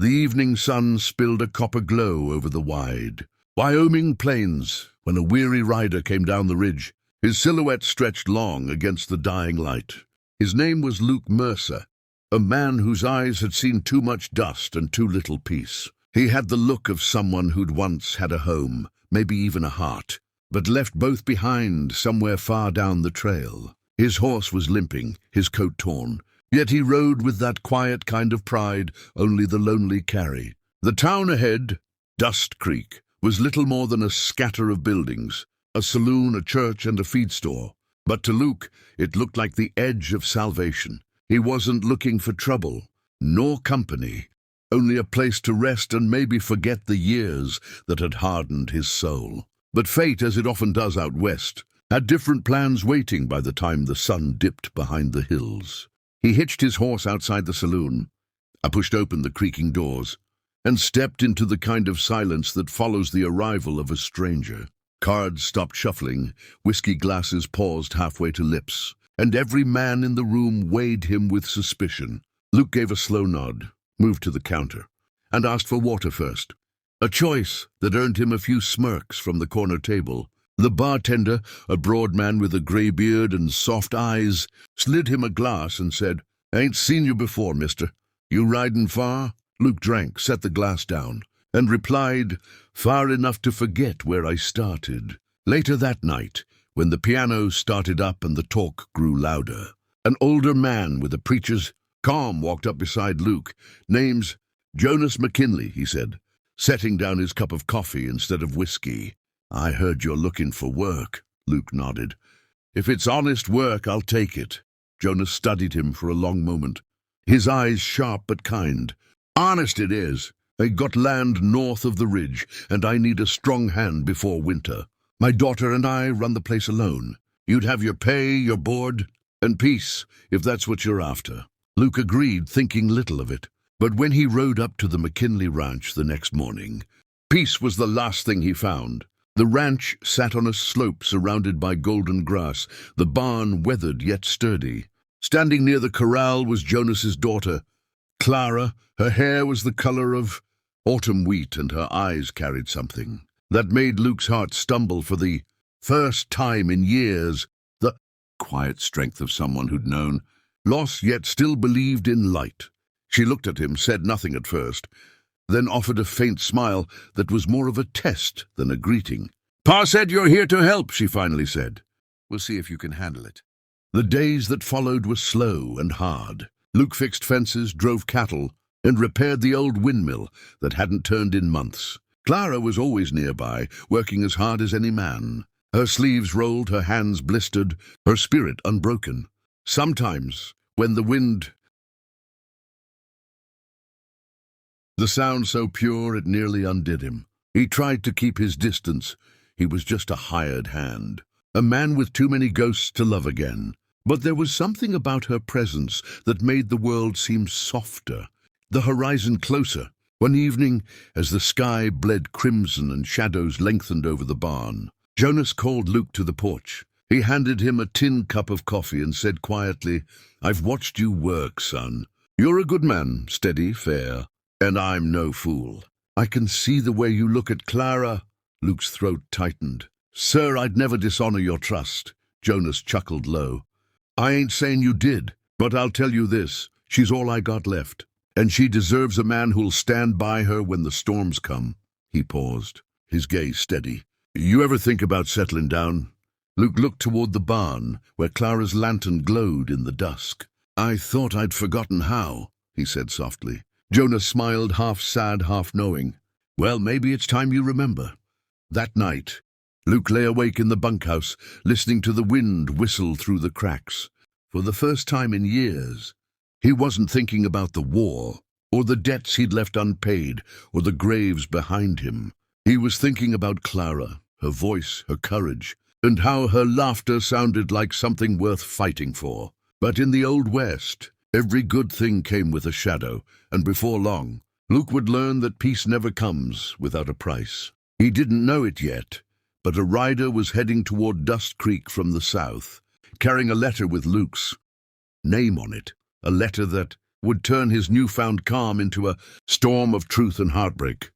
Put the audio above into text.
The evening sun spilled a copper glow over the wide Wyoming plains when a weary rider came down the ridge. His silhouette stretched long against the dying light. His name was Luke Mercer, a man whose eyes had seen too much dust and too little peace. He had the look of someone who'd once had a home, maybe even a heart, but left both behind somewhere far down the trail. His horse was limping, his coat torn, yet he rode with that quiet kind of pride only the lonely carry. The town ahead, Dust Creek, was little more than a scatter of buildings, a saloon, a church, and a feed store. But to Luke, it looked like the edge of salvation. He wasn't looking for trouble, nor company, only a place to rest and maybe forget the years that had hardened his soul. But fate, as it often does out west, had different plans waiting by the time the sun dipped behind the hills. He hitched his horse outside the saloon. I pushed open the creaking doors and stepped into the kind of silence that follows the arrival of a stranger. Cards stopped shuffling, whiskey glasses paused halfway to lips, and every man in the room weighed him with suspicion. Luke gave a slow nod, moved to the counter, and asked for water first, a choice that earned him a few smirks from the corner table. The bartender, a broad man with a grey beard and soft eyes, slid him a glass and said, "Ain't seen you before, mister. You ridin' far?" Luke drank, set the glass down, and replied, "Far enough to forget where I started." Later that night, when the piano started up and the talk grew louder, an older man with a preacher's calm walked up beside Luke. "Name's Jonas McKinley," he said, setting down his cup of coffee instead of whiskey. "I heard you're looking for work," Luke nodded. "If it's honest work, I'll take it." Jonas studied him for a long moment, his eyes sharp but kind. "Honest it is. I got land north of the ridge, and I need a strong hand before winter. My daughter and I run the place alone. You'd have your pay, your board, and peace, if that's what you're after." Luke agreed, thinking little of it. But when he rode up to the McKinley ranch the next morning, peace was the last thing he found. The ranch sat on a slope surrounded by golden grass, the barn weathered yet sturdy. Standing near the corral was Jonas's daughter, Clara. Her hair was the color of autumn wheat, and her eyes carried something that made Luke's heart stumble for the first time in years. The quiet strength of someone who'd known loss yet still believed in light. She looked at him, said nothing at first, then offered a faint smile that was more of a test than a greeting. "Pa said you're here to help," she finally said. "We'll see if you can handle it." The days that followed were slow and hard. Luke fixed fences, drove cattle, and repaired the old windmill that hadn't turned in months. Clara was always nearby, working as hard as any man. Her sleeves rolled, her hands blistered, her spirit unbroken. Sometimes, when the wind... the sound so pure it nearly undid him. He tried to keep his distance. He was just a hired hand, a man with too many ghosts to love again. But there was something about her presence that made the world seem softer, the horizon closer. One evening, as the sky bled crimson and shadows lengthened over the barn, Jonas called Luke to the porch. He handed him a tin cup of coffee and said quietly, "I've watched you work, son. You're a good man, steady, fair, and I'm no fool. I can see the way you look at Clara." Luke's throat tightened. "Sir, I'd never dishonor your trust." Jonas chuckled low. "I ain't saying you did, but I'll tell you this. She's all I got left, and she deserves a man who'll stand by her when the storms come." He paused, his gaze steady. "You ever think about settling down?" Luke looked toward the barn, where Clara's lantern glowed in the dusk. "I thought I'd forgotten how," he said softly. Jonas smiled, half sad, half knowing. "Well, maybe it's time you remember." That night, Luke lay awake in the bunkhouse, listening to the wind whistle through the cracks. For the first time in years, he wasn't thinking about the war, or the debts he'd left unpaid, or the graves behind him. He was thinking about Clara, her voice, her courage, and how her laughter sounded like something worth fighting for. But in the Old West, every good thing came with a shadow, and before long, Luke would learn that peace never comes without a price. He didn't know it yet, but a rider was heading toward Dust Creek from the south, carrying a letter with Luke's name on it, a letter that would turn his newfound calm into a storm of truth and heartbreak.